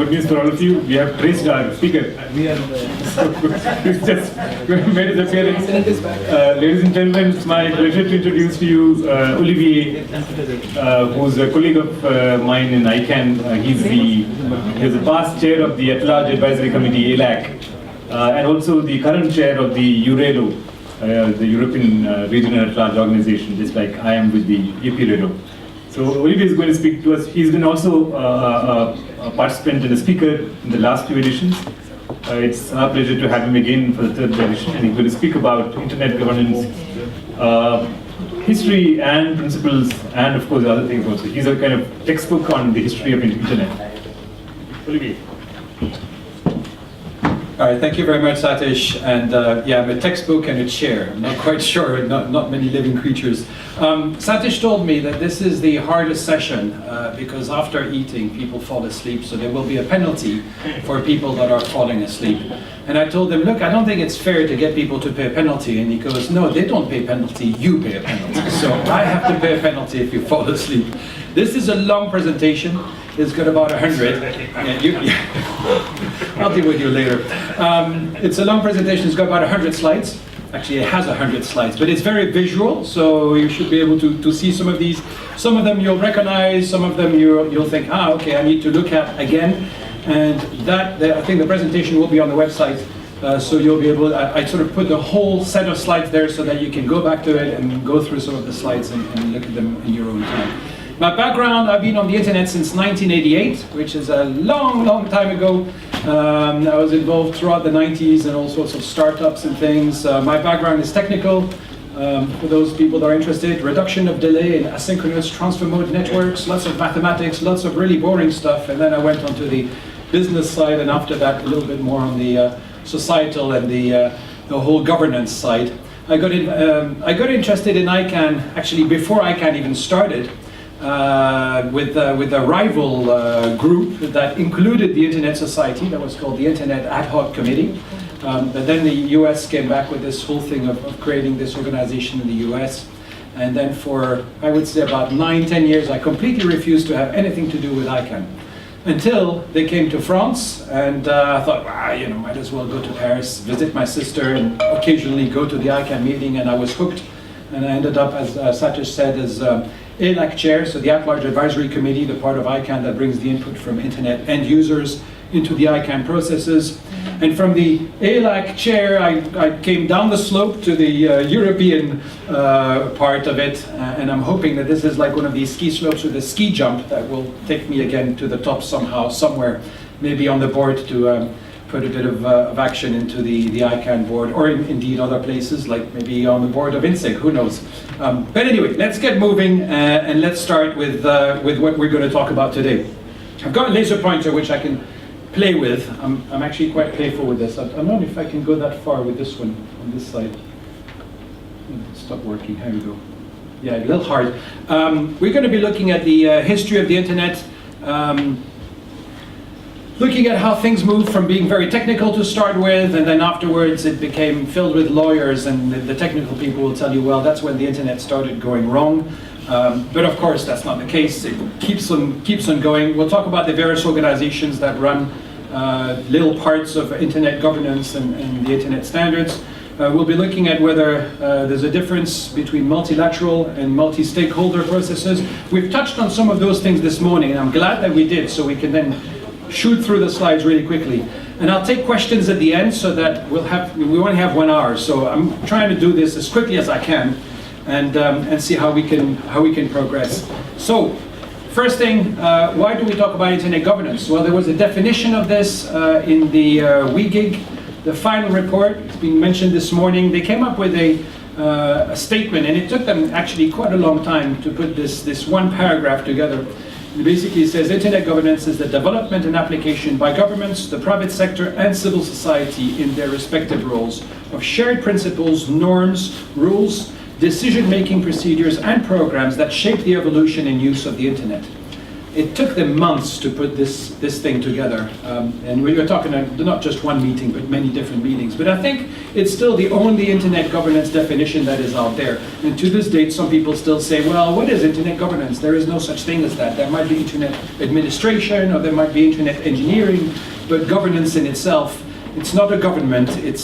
good news for all of you. We have traced our speaker. We are He's just made his appearance. Ladies and gentlemen, it's my pleasure to introduce to you Olivier, who's a colleague of mine in ICANN. He's a past chair of the At-Large Advisory Committee, ALAC, and also the current chair of the EUREDO, the European Regional At-Large Organization, just like I am with the APREDO. So Olivier is going to speak to us. He's been also a participant and a speaker in the last few editions. It's our pleasure to have him again for the third edition, and he's going to speak about internet governance, history and principles, and of course other things also. He's a kind of textbook on the history of internet. Olivier. All right, thank you very much, Satish. And yeah, I'm a textbook and a chair. I'm not quite sure, not many living creatures. Satish told me that this is the hardest session because after eating, people fall asleep, so there will be a penalty for people that are falling asleep. And I told him, look, I don't think it's fair to get people to pay a penalty. And he goes, no, they don't pay a penalty, you pay a penalty. So I have to pay a penalty if you fall asleep. This is a long presentation. It's got about 100. I'll deal with you later. It's a long presentation. It's got about 100 slides. Actually, it has 100 slides, but it's very visual, so you should be able to see some of these. Some of them you'll recognize. Some of them you'll think, okay, I need to look at again. And I think the presentation will be on the website. So you'll be able, I sort of put the whole set of slides there so that you can go back to it and go through some of the slides and look at them in your own time. My background, I've been on the internet since 1988, which is a long, long time ago. I was involved throughout the 90s in all sorts of startups and things. My background is technical, for those people that are interested. Reduction of delay in asynchronous transfer mode networks, lots of mathematics, lots of really boring stuff. And then I went on to the business side, and after that, a little bit more on the societal and the whole governance side. I got interested in ICANN, actually before ICANN even started. With a rival group that included the Internet Society, that was called the Internet Ad Hoc Committee. But then the US came back with this whole thing of creating this organization in the US. And then for, I would say, about 9-10 years, I completely refused to have anything to do with ICANN. Until they came to France, and I thought, might as well go to Paris, visit my sister, and occasionally go to the ICANN meeting, and I was hooked. And I ended up, as Satish said, as ALAC chair, so the At-Large Advisory Committee, the part of ICANN that brings the input from internet end users into the ICANN processes. And from the ALAC chair, I came down the slope to the European part of it, and I'm hoping that this is like one of these ski slopes with a ski jump that will take me again to the top somehow, somewhere, maybe on the board to put a bit of action into the ICANN board, or indeed other places, like maybe on the board of inSIG, who knows. But anyway, let's get moving, and let's start with what we're going to talk about today. I've got a laser pointer which I can play with. I'm actually quite playful with this. I don't know if I can go that far with this one, on this side. Stop working, here we go. Yeah, a little hard. We're going to be looking at the history of the internet, looking at how things moved from being very technical to start with, and then afterwards it became filled with lawyers, and the technical people will tell you, well, that's when the internet started going wrong. But of course, that's not the case. It keeps on going. We'll talk about the various organizations that run little parts of internet governance and the internet standards. We'll be looking at whether there's a difference between multilateral and multi-stakeholder processes. We've touched on some of those things this morning, and I'm glad that we did, so we can then shoot through the slides really quickly. And I'll take questions at the end so that we only have 1 hour. So I'm trying to do this as quickly as I can and see how we can progress. So first thing, why do we talk about internet governance? Well, there was a definition of this in the WGIG, the final report. It's been mentioned this morning. They came up with a statement, and it took them actually quite a long time to put this one paragraph together. It basically says, internet governance is the development and application by governments, the private sector, and civil society in their respective roles of shared principles, norms, rules, decision-making procedures, and programs that shape the evolution and use of the internet. It took them months to put this thing together, and we were talking not just one meeting, but many different meetings. But I think it's still the only internet governance definition that is out there. And to this date, some people still say, well, what is internet governance? There is no such thing as that. There might be internet administration, or there might be internet engineering, but governance in itself, it's not a government, it's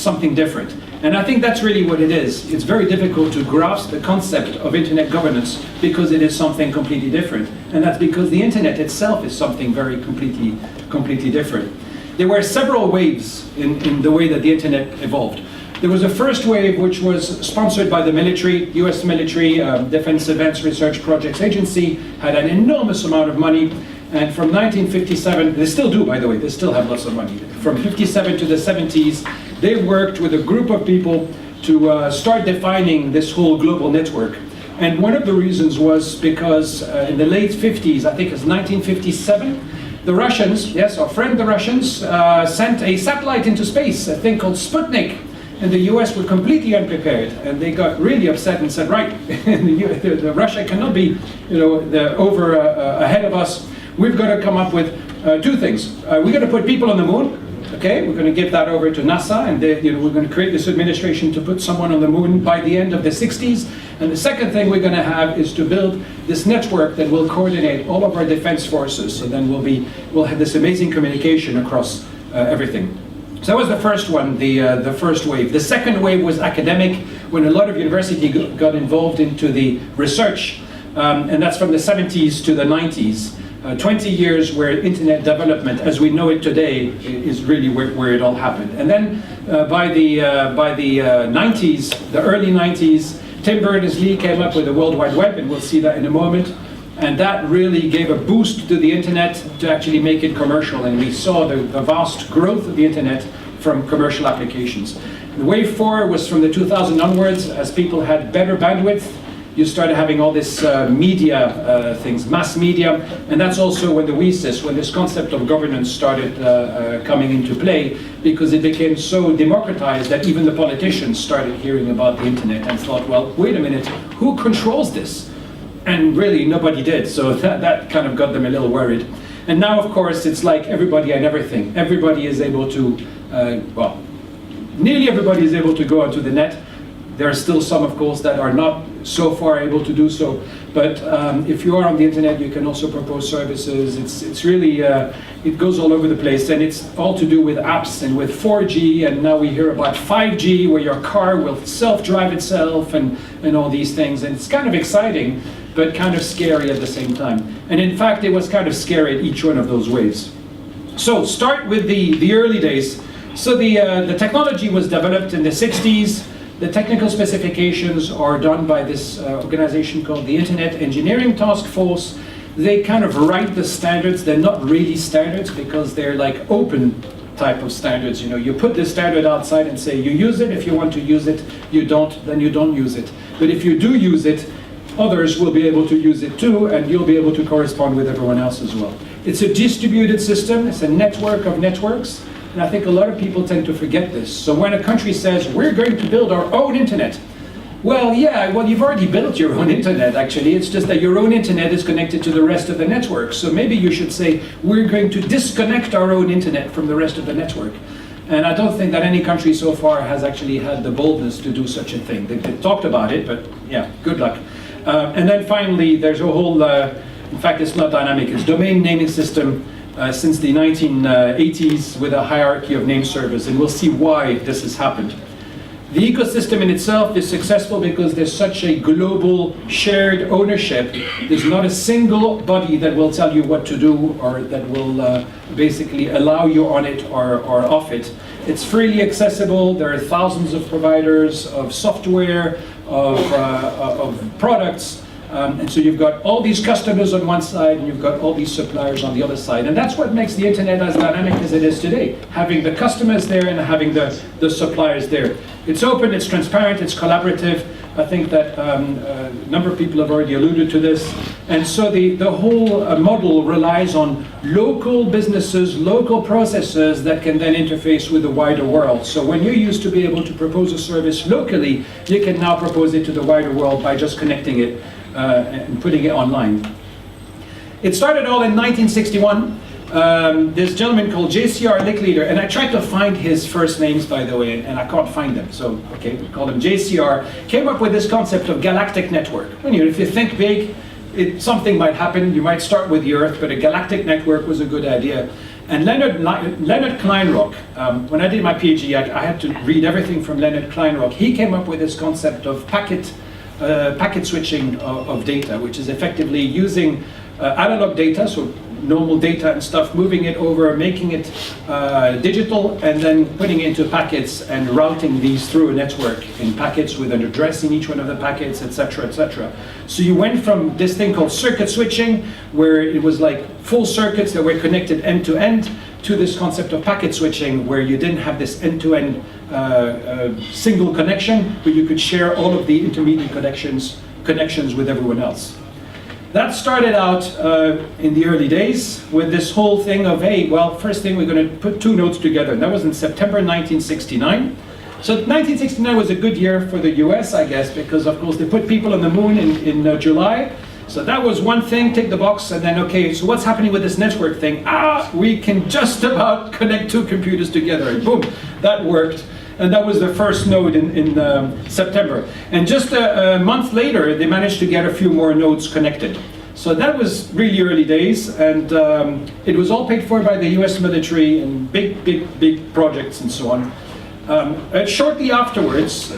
something different. And I think that's really what it is. It's very difficult to grasp the concept of internet governance because it is something completely different. And that's because the internet itself is something very completely different. There were several waves in the way that the internet evolved. There was a first wave which was sponsored by the military, US military, Defense Advanced Research Projects Agency, had an enormous amount of money. And from 1957, they still do, by the way, they still have lots of money. From 57 to the 70s, they worked with a group of people to start defining this whole global network. And one of the reasons was because in the late 50s, I think it's 1957, the Russians, yes, our friend the Russians, sent a satellite into space, a thing called Sputnik. And the US were completely unprepared, and they got really upset and said, right, the Russia cannot be, ahead of us. We've got to come up with two things. We're going to put people on the moon. Okay, we're going to give that over to NASA, and we're going to create this administration to put someone on the moon by the end of the 60s. And the second thing we're going to have is to build this network that will coordinate all of our defense forces. So then we'll have this amazing communication across everything. So that was the first one, the first wave. The second wave was academic, when a lot of university got involved into the research, and that's from the 70s to the 90s. 20 years where internet development, as we know it today, is really where it all happened. And then by the 90s, the early 90s, Tim Berners-Lee came up with the World Wide Web, and we'll see that in a moment. And that really gave a boost to the internet to actually make it commercial. And we saw the vast growth of the internet from commercial applications. The wave 4 was from the 2000 onwards, as people had better bandwidth. You started having all this media things, mass media, and that's also when the WSIS, when this concept of governance started coming into play, because it became so democratized that even the politicians started hearing about the internet and thought, well, wait a minute, who controls this? And really, nobody did, so that kind of got them a little worried. And now, of course, it's like everybody and everything. Everybody is able to, nearly everybody is able to go onto the net. There are still some, of course, that are not so far able to do so. But if you are on the internet, you can also propose services. It's really, it goes all over the place. And it's all to do with apps and with 4G. And now we hear about 5G, where your car will self-drive itself and all these things. And it's kind of exciting, but kind of scary at the same time. And in fact, it was kind of scary at each one of those waves. So start with the early days. So the technology was developed in the 60s. The technical specifications are done by this organization called the Internet Engineering Task Force. They kind of write the standards. They're not really standards because they're like open type of standards. You put the standard outside and say you use it. If you want to use it, you don't, then you don't use it. But if you do use it, others will be able to use it too, and you'll be able to correspond with everyone else as well. It's a distributed system. It's a network of networks. And I think a lot of people tend to forget this. So when a country says, we're going to build our own internet, well, yeah, well, you've already built your own internet, actually. It's just that your own internet is connected to the rest of the network. So maybe you should say, we're going to disconnect our own internet from the rest of the network. And I don't think that any country so far has actually had the boldness to do such a thing. They've talked about it, but yeah, good luck. And then finally, there's a whole, in fact, it's not dynamic, it's domain naming system. Since the 1980s with a hierarchy of name servers, and we'll see why this has happened. The ecosystem in itself is successful because there's such a global shared ownership. There's not a single body that will tell you what to do or that will basically allow you on it or off it. It's freely accessible. There are thousands of providers of software, of products. And so you've got all these customers on one side, and you've got all these suppliers on the other side. And that's what makes the internet as dynamic as it is today, having the customers there and having the suppliers there. It's open, it's transparent, it's collaborative. I think that a number of people have already alluded to this. And so the whole model relies on local businesses, local processes that can then interface with the wider world. So when you used to be able to propose a service locally, you can now propose it to the wider world by just connecting it and putting it online. It started all in 1961. this gentleman called JCR Licklider, and I tried to find his first names, by the way, and I can't find them. So, okay, we call him JCR. Came up with this concept of galactic network. If you think big, something might happen. You might start with the Earth, but a galactic network was a good idea. And Leonard Kleinrock, when I did my PhD, I had to read everything from Leonard Kleinrock. He came up with this concept of packet switching of data, which is effectively using analog data, so normal data and stuff, moving it over, making it digital, and then putting it into packets and routing these through a network in packets with an address in each one of the packets, etc., etc. So you went from this thing called circuit switching, where it was like full circuits that were connected end to end, to this concept of packet switching, where you didn't have this end-to-end single connection, but you could share all of the intermediate connections with everyone else. That started out in the early days with this whole thing of, hey, well, first thing we're going to put two nodes together. And that was in September 1969. So 1969 was a good year for the US, I guess, because of course they put people on the moon in July. So that was one thing, tick the box, and then, okay, so what's happening with this network thing? We can just about connect two computers together, and boom, that worked. And that was the first node in September. And just a month later, they managed to get a few more nodes connected. So that was really early days, and it was all paid for by the US military and big projects and so on. Shortly afterwards,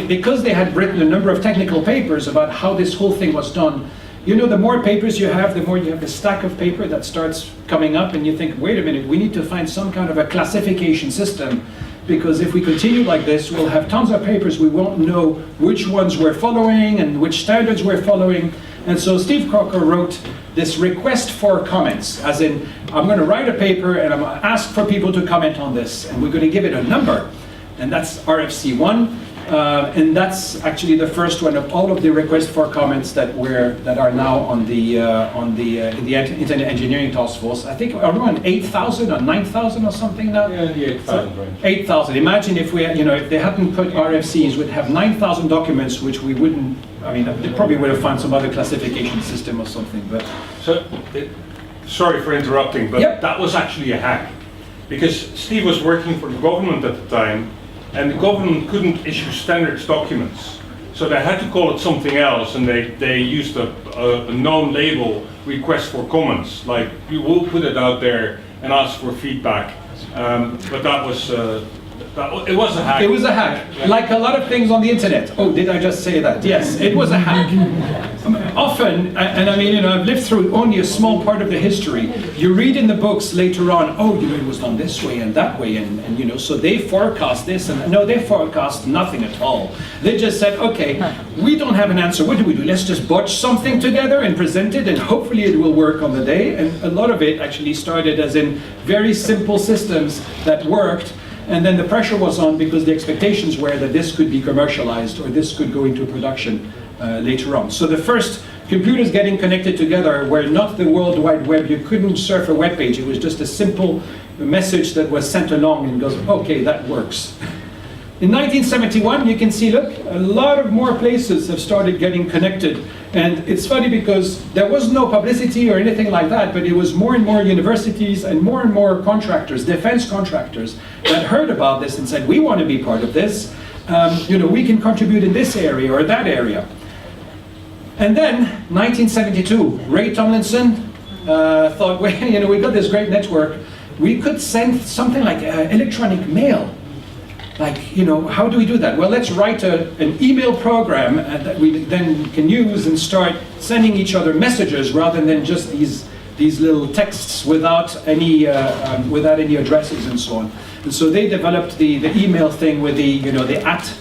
because they had written a number of technical papers about how this whole thing was done, the more papers you have, the more you have the stack of paper that starts coming up, and you think, wait a minute, we need to find some kind of a classification system, because if we continue like this, we'll have tons of papers, we won't know which ones we're following and which standards we're following. And so Steve Crocker wrote this request for comments, as in, I'm going to write a paper and I'm going to ask for people to comment on this, and we're going to give it a number, and that's RFC1. And that's actually the first one of all of the requests for comments that are now on the Internet Engineering Task Force. I think around 8,000 or 9,000 or something now. Yeah, the 8,000 range. 8,000. Imagine if we, if they hadn't put RFCs, we'd have 9,000 documents, which we wouldn't. I mean, they probably would have found some other classification system or something. But so, sorry for interrupting, but yep. That was actually a hack, because Steve was working for the government at the time. And the government couldn't issue standards documents. So they had to call it something else, and they used a known label, request for comments, like you will put it out there and ask for feedback. But that was, it was a hack. It was a hack, like a lot of things on the internet. Oh, did I just say that? Yes, it was a hack. Often, and I mean, I've lived through only a small part of the history. You read in the books later on, oh, it was done this way and that way, and so they forecast this, and no, they forecast nothing at all. They just said, okay, we don't have an answer. What do we do? Let's just botch something together and present it, and hopefully it will work on the day. And a lot of it actually started as in very simple systems that worked. And then the pressure was on because the expectations were that this could be commercialized or this could go into production later on. So the first computers getting connected together were not the World Wide Web. You couldn't surf a web page. It was just a simple message that was sent along and goes, okay, that works. In 1971, you can see, look, a lot of more places have started getting connected. And it's funny because there was no publicity or anything like that, but it was more and more universities and more contractors, defense contractors, that heard about this and said, we want to be part of this. We can contribute in this area or that area. And then, 1972, Ray Tomlinson thought, well, we got this great network. We could send something like electronic mail. Like, how do we do that? Well, let's write an email program that we then can use and start sending each other messages rather than just these little texts without any addresses and so on. And so they developed the email thing with the @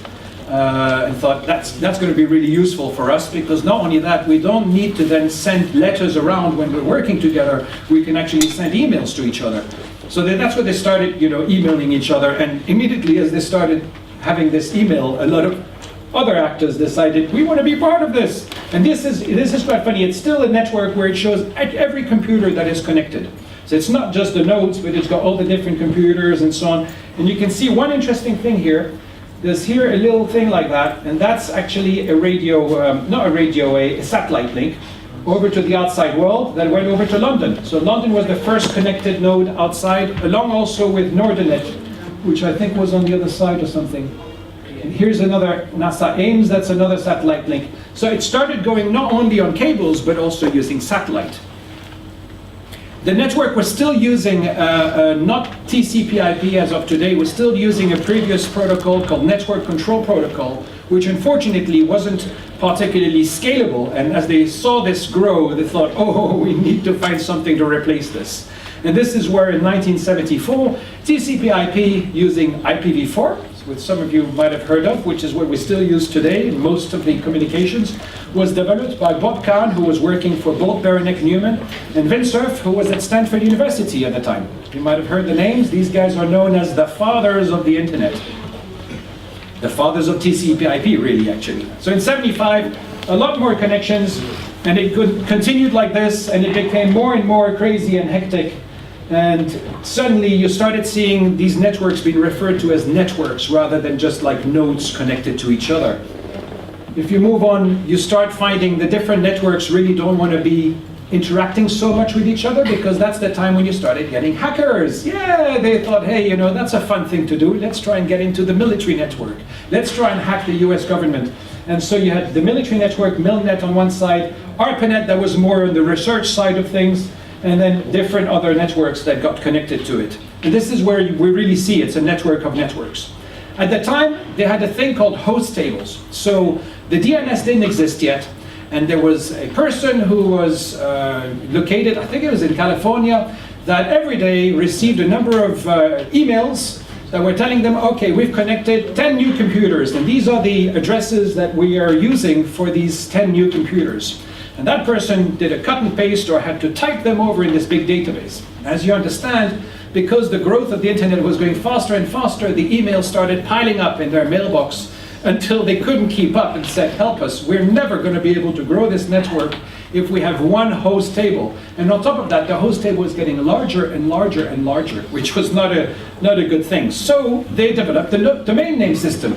and thought that's going to be really useful for us, because not only that, we don't need to then send letters around when we're working together. We can actually send emails to each other. So that's what they started, emailing each other. And immediately as they started having this email, a lot of other actors decided, we want to be part of this. And this is quite funny. It's still a network where it shows every computer that is connected. So it's not just the nodes, but it's got all the different computers and so on. And you can see one interesting thing here. There's here a little thing like that, and that's actually a radio, not a radio, a satellite link. over to the outside world, that went over to London. So London was the first connected node outside, along also with Nordernet, which I think was on the other side or something. And here's another NASA Ames, that's another satellite link. So it started going not only on cables, but also using satellite. The network was still using, not TCP/IP as of today, was still using a previous protocol called Network Control Protocol, which unfortunately wasn't particularly scalable. And as they saw this grow, they thought, oh, we need to find something to replace this. And this is where in 1974, TCP/IP using IPv4, which some of you might have heard of, which is what we still use today in most of the communications, was developed by Bob Kahn, who was working for both Beranek Newman, and Vint Cerf, who was at Stanford University at the time. You might have heard the names. These guys are known as the fathers of the internet. The fathers of TCP/IP, really, actually. So in 75, a lot more connections, and it continued like this, and it became more and more crazy and hectic. And suddenly you started seeing these networks being referred to as networks rather than just like nodes connected to each other. If you move on, you start finding the different networks really don't want to be interacting so much with each other, because that's the time when you started getting hackers. Yeah, they thought, hey, you know, that's a fun thing to do. Let's try and get into the military network. Let's try and hack the US government. And so you had the military network, Milnet on one side, ARPANET that was more on the research side of things, and then different other networks that got connected to it. And this is where we really see it's a network of networks. At the time, they had a thing called host tables. So the DNS didn't exist yet, and there was a person who was located, I think it was in California, that every day received a number of emails that were telling them, okay, we've connected 10 new computers, and these are the addresses that we are using for these 10 new computers. And that person did a cut and paste or had to type them over in this big database. As you understand, because the growth of the internet was going faster and faster, the emails started piling up in their mailbox until they couldn't keep up and said, help us, we're never going to be able to grow this network if we have one host table. And on top of that, the host table was getting larger and larger and larger, which was not a good thing. So they developed the domain name system,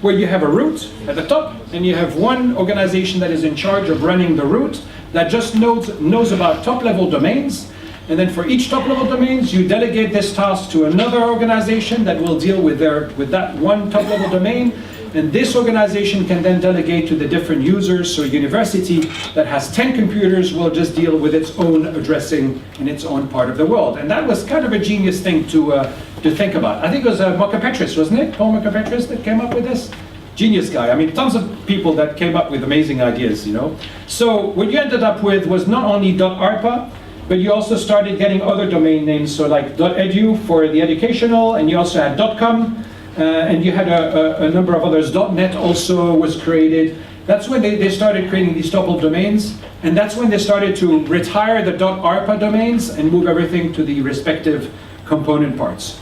where you have a root at the top, and you have one organization that is in charge of running the root that just knows about top-level domains. And then for each top-level domains, you delegate this task to another organization that will deal with that one top-level domain. And this organization can then delegate to the different users. So a university that has 10 computers will just deal with its own addressing in its own part of the world. And that was kind of a genius thing to think about. I think it was Mockapetris, wasn't it? Paul Mockapetris that came up with this? Genius guy. I mean, tons of people that came up with amazing ideas, you know. So what you ended up with was not only .arpa, but you also started getting other domain names. So like .edu for the educational, and you also had .com, and you had a number of others. .net also was created. That's when they started creating these top-level domains, and that's when they started to retire the .arpa domains and move everything to the respective component parts.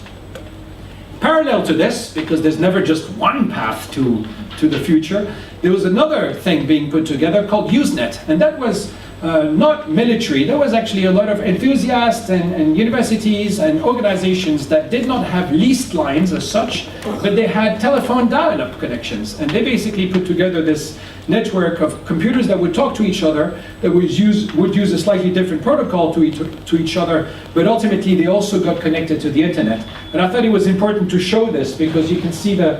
Parallel to this, because there's never just one path to the future, there was another thing being put together called Usenet, and that was not military. There was actually a lot of enthusiasts and universities and organizations that did not have leased lines as such, but they had telephone dial-up connections, and they basically put together this network of computers that would talk to each other, that would use a slightly different protocol to each other, but ultimately they also got connected to the internet. And I thought it was important to show this because you can see the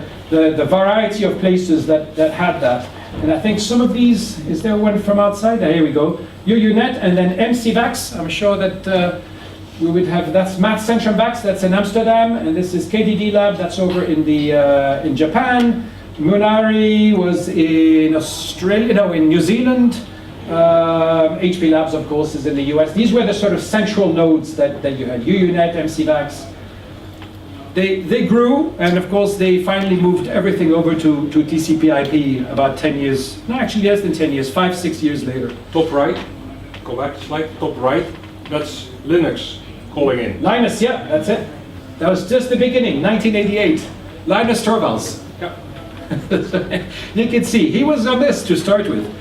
variety of places that had that. And I think some of these, is there one from outside? Here we go. UUNet, and then MCVAX. I'm sure that we would have, that's Math Centrum Vax, that's in Amsterdam, and this is KDD Lab, that's over in Japan. Munari was in Australia, no, in New Zealand. HP Labs, of course, is in the US. These were the sort of central nodes that you had. UUNet, MCVAX. They grew, and of course they finally moved everything over to TCP/IP about 10 years, no, actually less than 10 years, 5-6 years later. Top right, go back a slide, top right, that's Linux calling in. Linus, yeah, that's it. That was just the beginning, 1988. Linus Torvalds. Yeah. You can see, he was on this to start with.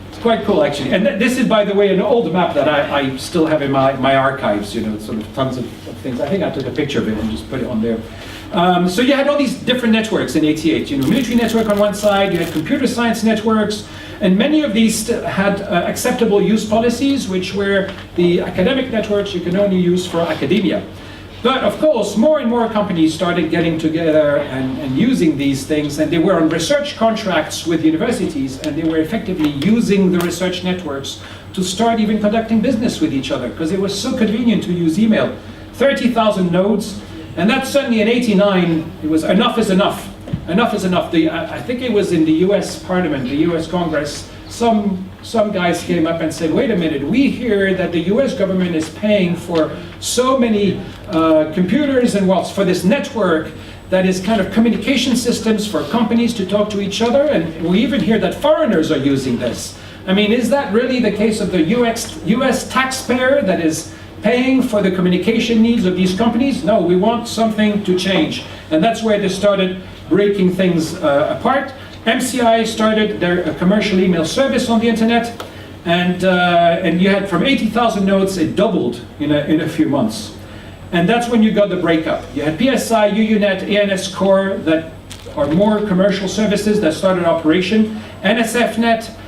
It's quite cool, actually. And this is, by the way, an old map that I still have in my archives, you know, sort of tons of things. I think I took a picture of it and just put it on there. So you had all these different networks in 88. You know, military network on one side, you had computer science networks, And many of these had acceptable use policies, which were the academic networks you can only use for academia. But of course, more and more companies started getting together and using these things, and they were on research contracts with universities, and they were effectively using the research networks to start even conducting business with each other, because it was so convenient to use email. 30,000 nodes, and that's certainly in '89, it was enough is enough. Enough is enough. I think it was in the US Parliament, the US Congress, some guys came up and said, wait a minute, we hear that the US government is paying for so many computers and for this network that is kind of communication systems for companies to talk to each other, and we even hear that foreigners are using this. I mean, is that really the case of the US taxpayer that is paying for the communication needs of these companies? No, we want something to change. And that's where they started breaking things apart. MCI started their commercial email service on the internet, and you had from 80,000 nodes, it doubled in a few months. And that's when you got the breakup. You had PSI, UUNet, ANS Core that are more commercial services that started operation. NSFNet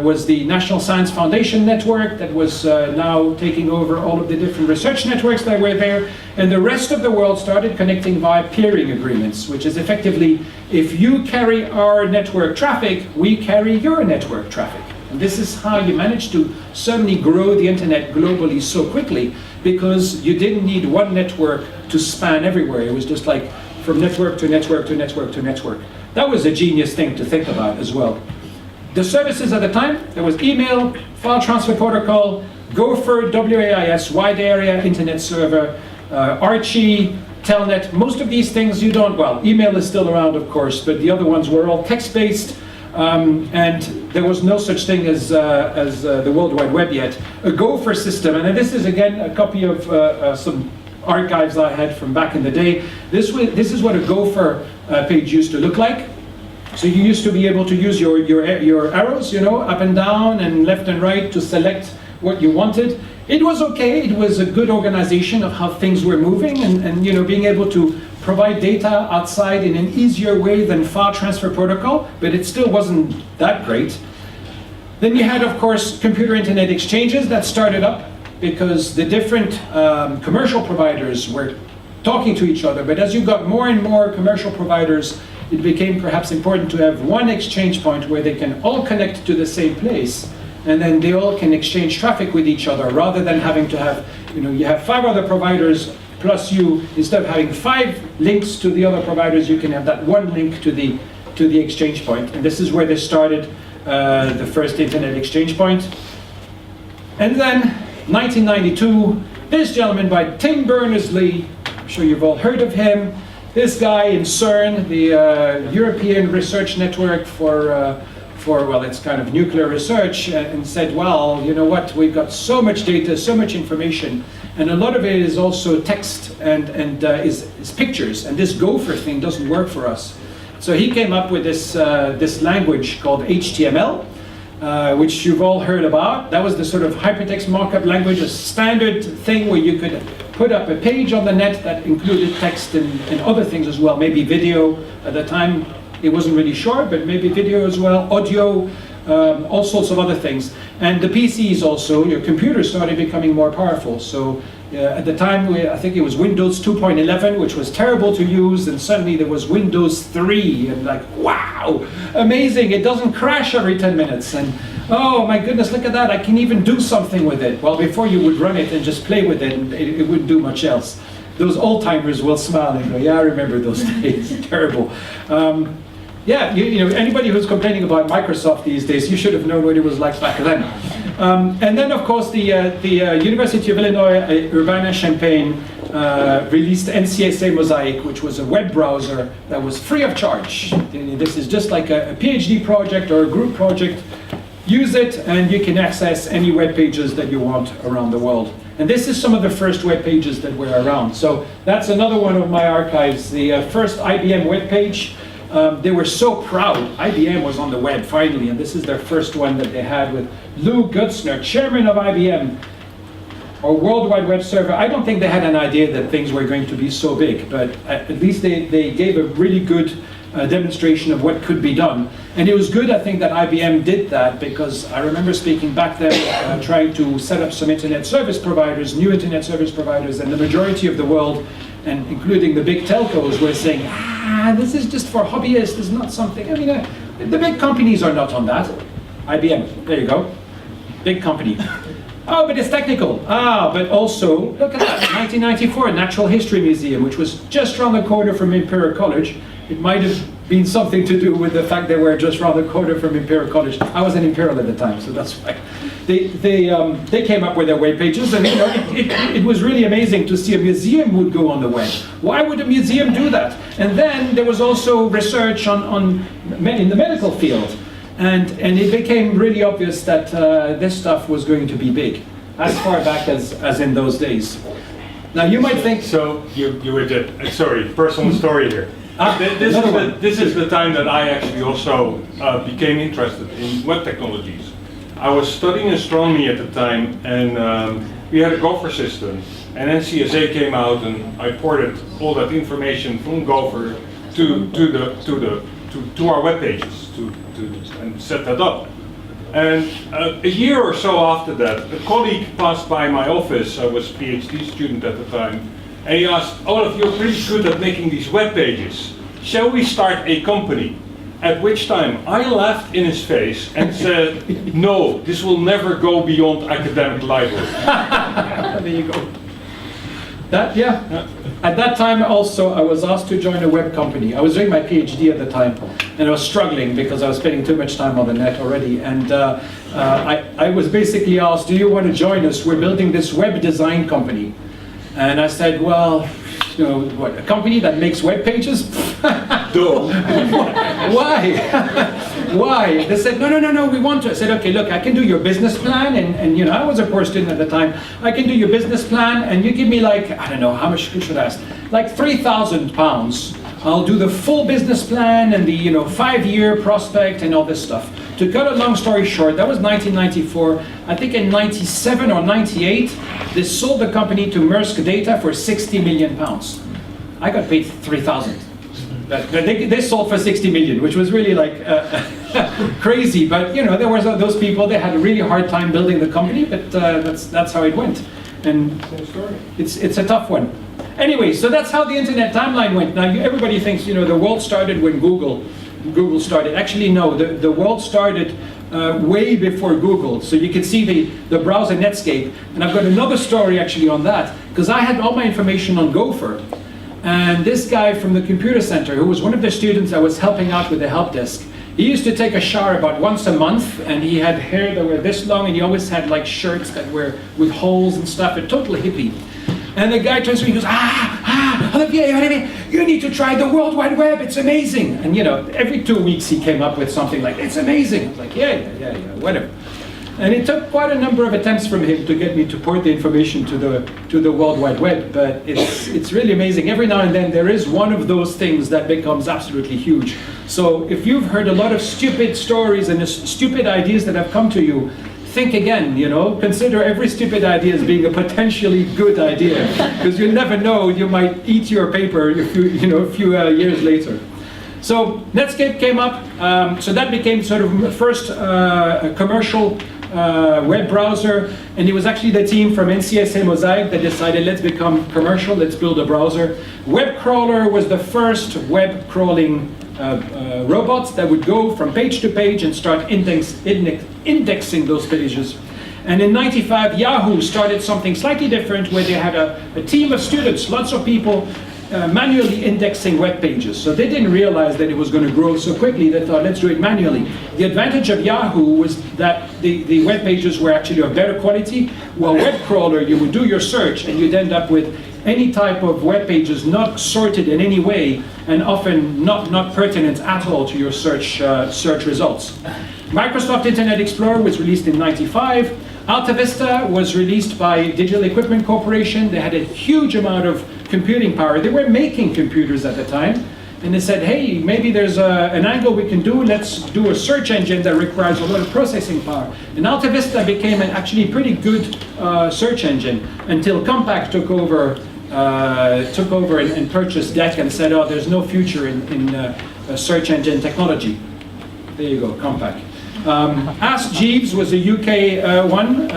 was the National Science Foundation network that was now taking over all of the different research networks that were there. And the rest of the world started connecting via peering agreements, which is effectively, if you carry our network traffic, we carry your network traffic. And this is how you managed to suddenly grow the internet globally so quickly, because you didn't need one network to span everywhere. It was just like from network to network to network to network. That was a genius thing to think about as well. The services at the time, there was email, file transfer protocol, Gopher, WAIS, wide area internet server, Archie, Telnet. Most of these things you don't, well, email is still around, of course, but the other ones were all text-based, and there was no such thing as the World Wide Web yet. A Gopher system, and this is again a copy of some archives I had from back in the day. This is what a Gopher page used to look like. So you used to be able to use your arrows, you know, up and down and left and right to select what you wanted. It was okay. It was a good organization of how things were moving, and you know, being able to provide data outside in an easier way than file transfer protocol, but it still wasn't that great. Then you had, of course, computer internet exchanges that started up because the different commercial providers were talking to each other. But as you got more and more commercial providers, it became perhaps important to have one exchange point where they can all connect to the same place, and then they all can exchange traffic with each other, rather than having to have, you know, you have 5 other providers plus you. Instead of having 5 links to the other providers, you can have that one link to the exchange point. And this is where they started the first internet exchange point. And then 1992, this gentleman by Tim Berners-Lee, I'm sure you've all heard of him. This guy in CERN, the European Research Network for well, it's kind of nuclear research, and said, well, you know what, we've got so much data, so much information, and a lot of it is also text and is pictures, and this Gopher thing doesn't work for us. So he came up with this language called HTML, which you've all heard about. That was the sort of hypertext markup language, a standard thing where you could put up a page on the net that included text and other things as well, maybe video. At the time, it wasn't really sure, but maybe video as well, audio, all sorts of other things. And the PCs also, your computers started becoming more powerful. So at the time, I think it was Windows 2.11, which was terrible to use, and suddenly there was Windows 3, and like, wow, amazing, it doesn't crash every 10 minutes. And oh my goodness, look at that, I can even do something with it. Well, before you would run it and just play with it, and it wouldn't do much else. Those old-timers will smile and go, yeah, I remember those days, terrible. Yeah, you know, anybody who's complaining about Microsoft these days, you should have known what it was like back then. And then, of course, the University of Illinois Urbana-Champaign released NCSA Mosaic, which was a web browser that was free of charge. This is just like a PhD project or a group project. Use it, and you can access any web pages that you want around the world. And this is some of the first web pages that were around. So that's another one of my archives, the first IBM web page. They were so proud. IBM was on the web finally, and this is their first one that they had with Lou Gutzner, chairman of IBM, or World Wide Web Server. I don't think they had an idea that things were going to be so big, but at least they gave a really good demonstration of what could be done. And it was good, I think, that IBM did that, because I remember speaking back then, trying to set up some internet service providers, new internet service providers, and the majority of the world, and including the big telcos, were saying, this is just for hobbyists, this is not something, I mean, the big companies are not on that. IBM, there you go, big company. Oh, but it's technical. But also, look at that, 1994, Natural History Museum, which was just around the corner from Imperial College. It might have been something to do with the fact they were just around the corner from Imperial College. I was in Imperial at the time, so that's why. They came up with their web pages, and you know, it was really amazing to see a museum would go on the web. Why would a museum do that? And then there was also research in the medical field. And it became really obvious that this stuff was going to be big, as far back as in those days. Now you might think... So you were just, sorry, personal story here. This is the time that I actually also became interested in web technologies. I was studying astronomy at the time, and we had a Gopher system, and NCSA came out, and I ported all that information from Gopher to our web pages and set that up. And a year or so after that, a colleague passed by my office. I was a PhD student at the time, and he asked, "Olaf, you're pretty good at making these web pages. Shall we start a company?" At which time I laughed in his face and said, "No, this will never go beyond academic library." There you go. Yeah. At that time also, I was asked to join a web company. I was doing my PhD at the time, and I was struggling because I was spending too much time on the net already. And I was basically asked, "Do you want to join us? We're building this web design company." And I said, "Well, you know, what, a company that makes web pages? Why? Why?" They said, no, we want to. I said, "Okay, look, I can do your business plan," and you know, I was a poor student at the time. "I can do your business plan, and you give me like, I don't know, how much should I ask? Like £3,000. I'll do the full business plan and the 5-year prospect and all this stuff." To cut a long story short, that was 1994. I think in 97 or 98, they sold the company to Maersk Data for £60 million. I got paid 3,000. They sold for 60 million, which was really like crazy. But you know, there were those people. They had a really hard time building the company, but that's how it went. And it's a tough one. Anyway, so that's how the internet timeline went. Now everybody thinks the world started when Google started. Actually, no. The world started way before Google. So you can see the browser Netscape. And I've got another story actually on that, because I had all my information on Gopher. And this guy from the computer center, who was one of the students I was helping out with the help desk, he used to take a shower about once a month, and he had hair that were this long, and he always had like shirts that were with holes and stuff, a total hippie. And the guy turns to me and goes, Olivier, you need to try the World Wide Web, it's amazing. And every 2 weeks he came up with something like, "It's amazing." I was like, yeah, whatever. And it took quite a number of attempts from him to get me to port the information to the World Wide Web, but it's really amazing. Every now and then there is one of those things that becomes absolutely huge. So if you've heard a lot of stupid stories and stupid ideas that have come to you, think again, consider every stupid idea as being a potentially good idea, because you never know, you might eat your paper a few years later. So Netscape came up, so that became sort of the first commercial web browser, and it was actually the team from NCSA Mosaic that decided, let's become commercial, let's build a browser. Web crawler was the first web crawling robots that would go from page to page and start indexing those pages. And in '95, Yahoo started something slightly different, where they had a team of students, lots of people, manually indexing web pages. So they didn't realize that it was going to grow so quickly. They thought, let's do it manually. The advantage of Yahoo was that the web pages were actually of better quality, while web crawler, you would do your search and you'd end up with any type of web pages not sorted in any way, and often not pertinent at all to your search results. Microsoft Internet Explorer was released in '95. Alta Vista was released by Digital Equipment Corporation. They had a huge amount of computing power. They were making computers at the time, and they said, hey, maybe there's an angle we can do. Let's do a search engine that requires a lot of processing power. And Alta Vista became an actually pretty good search engine until Compaq took over and purchased DEC and said, oh, there's no future in search engine technology. There you go, Compaq. Ask Jeeves was a UK one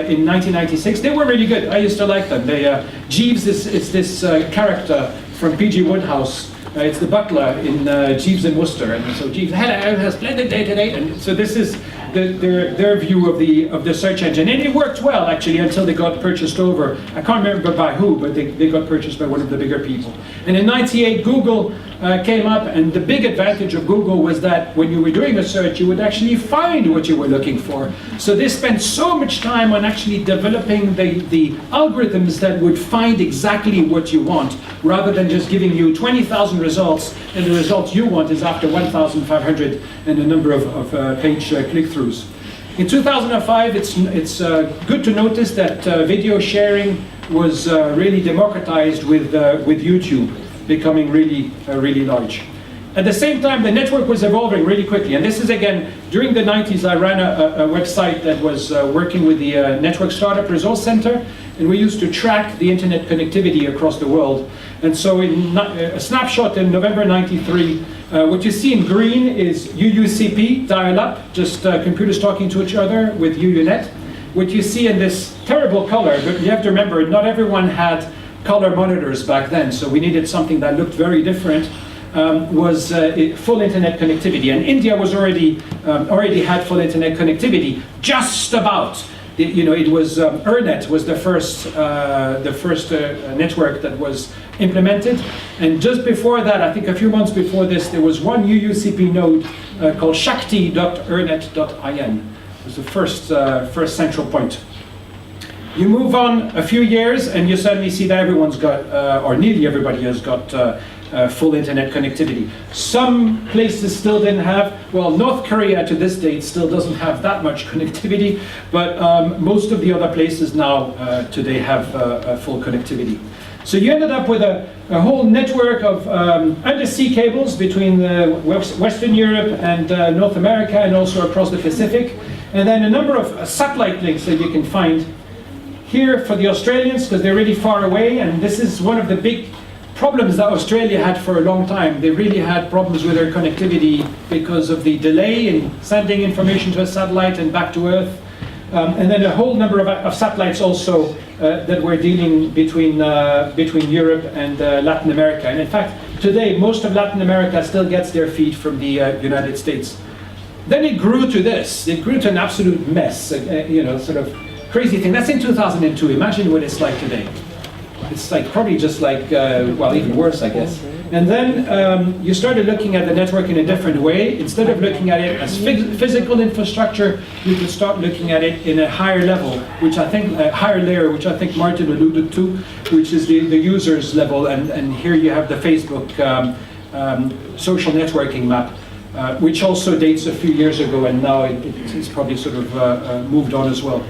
in 1996. They were really good. I used to like them. Jeeves is this character from P.G. Wodehouse. It's the butler in Jeeves and Wooster. And so Jeeves, hello, a splendid day today. And so this is their view of the search engine. And it worked well, actually, until they got purchased over. I can't remember by who, but they got purchased by one of the bigger people. And in '98, Google came up, and the big advantage of Google was that when you were doing a search, you would actually find what you were looking for. So they spent so much time on actually developing the algorithms that would find exactly what you want, rather than just giving you 20,000 results, and the results you want is after 1,500 and a number of page click-throughs. In 2005, it's good to notice that video sharing was really democratized with YouTube becoming really large. At the same time, the network was evolving really quickly. And this is, again, during the 90s, I ran a website that was working with the Network Startup Resource Center. And we used to track the internet connectivity across the world. And so in a snapshot in November 93, what you see in green is UUCP, dial-up, just computers talking to each other with UUNet. What you see in this terrible color, but you have to remember, not everyone had color monitors back then, so we needed something that looked very different, was full internet connectivity. And India was already had full internet connectivity, just about. It was ERNET was the first network that was implemented, and just before that, I think a few months before this, there was one UUCP node called Shakti.ernet.in. It was the first central point. You move on a few years, and you suddenly see that everyone's got, or nearly everybody has got, full internet connectivity. Some places still didn't have, well, North Korea to this date still doesn't have that much connectivity, but most of the other places now today have full connectivity. So you ended up with a whole network of undersea cables between Western Europe and North America, and also across the Pacific, and then a number of satellite links that you can find here for the Australians, because they're really far away, and this is one of the big problems that Australia had for a long time. They really had problems with their connectivity because of the delay in sending information to a satellite and back to Earth. And then a whole number of satellites also that were dealing between Europe and Latin America. And in fact, today, most of Latin America still gets their feed from the United States. Then it grew to this. It grew to an absolute mess, sort of crazy thing. That's in 2002. Imagine what it's like today. It's like probably just like, well, even worse, I guess. And then you started looking at the network in a different way. Instead of looking at it as physical infrastructure, you could start looking at it in a higher level, which I think, a higher layer, which I think Martin alluded to, which is the users level. And here you have the Facebook social networking map, which also dates a few years ago, and now it's probably sort of moved on as well.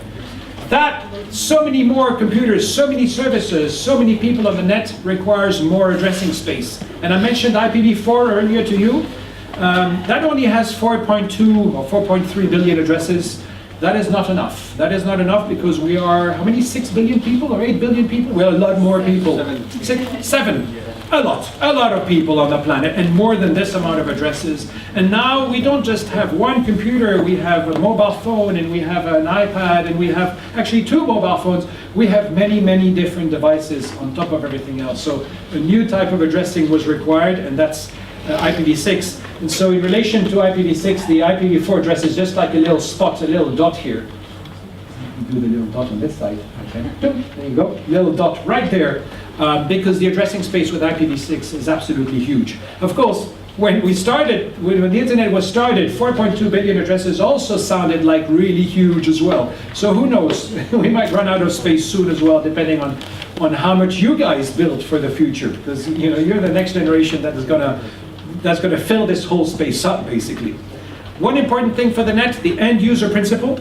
That, so many more computers, so many services, so many people on the net requires more addressing space. And I mentioned IPv4 earlier to you. That only has 4.2 or 4.3 billion addresses. That is not enough. That is not enough because we are, how many, 6 billion people or 8 billion people? We're a lot more people. Seven. A lot of people on the planet, and more than this amount of addresses. And now we don't just have one computer, we have a mobile phone, and we have an iPad, and we have actually 2 mobile phones. We have many, many different devices on top of everything else. So a new type of addressing was required, and that's IPv6. And so in relation to IPv6, the IPv4 address is just like a little spot, a little dot here. Do the little dot on this side. Okay. There you go, little dot right there. Because the addressing space with IPv6 is absolutely huge. Of course, when the internet was started, 4.2 billion addresses also sounded like really huge as well. So who knows? We might run out of space soon as well, depending on how much you guys build for the future. Because you're the next generation that's gonna fill this whole space up, basically. One important thing for the net, the end user principle.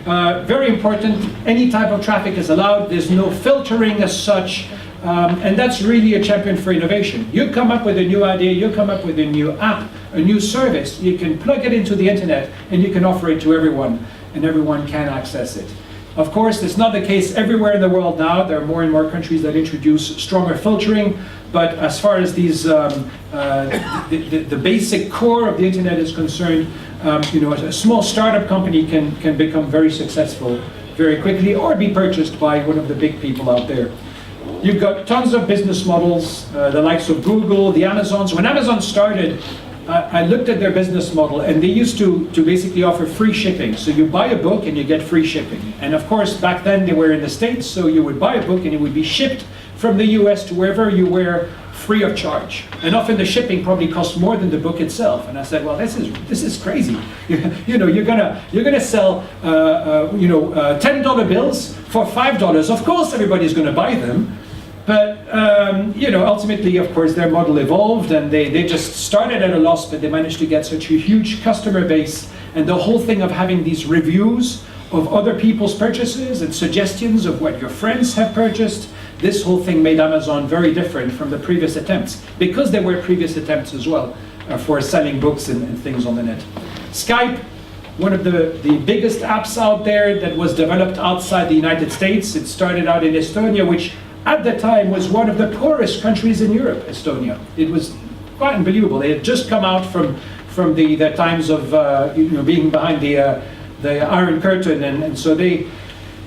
Very important, any type of traffic is allowed. There's no filtering as such. And that's really a champion for innovation. You come up with a new idea, you come up with a new app, a new service, you can plug it into the internet and you can offer it to everyone, and everyone can access it. Of course, it's not the case everywhere in the world now. There are more and more countries that introduce stronger filtering, But as far as these, the basic core of the internet is concerned, you know, a small startup company can become very successful very quickly, or be purchased by one of the big people out there. You've got tons of business models, the likes of Google, the Amazons. When Amazon started, I looked at their business model, and they used to basically offer free shipping. So you buy a book and you get free shipping. And of course, back then they were in the States, so you would buy a book and it would be shipped from the US to wherever you were, free of charge. And often the shipping probably cost more than the book itself. And I said, well, this is crazy. You know, you're gonna sell $10 bills for $5. Of course, everybody's gonna buy them. But you know, ultimately, of course, their model evolved, and they just started at a loss, but they managed to get such a huge customer base, and the whole thing of having these reviews of other people's purchases and suggestions of what your friends have purchased. This whole thing made Amazon very different from the previous attempts, because there were previous attempts as well for selling books and things on the net. Skype, one of the biggest apps out there that was developed outside the United States. It started out in Estonia, which at the time was one of the poorest countries in Europe, Estonia. It was quite unbelievable. They had just come out from the times of you know, being behind the Iron Curtain, and so they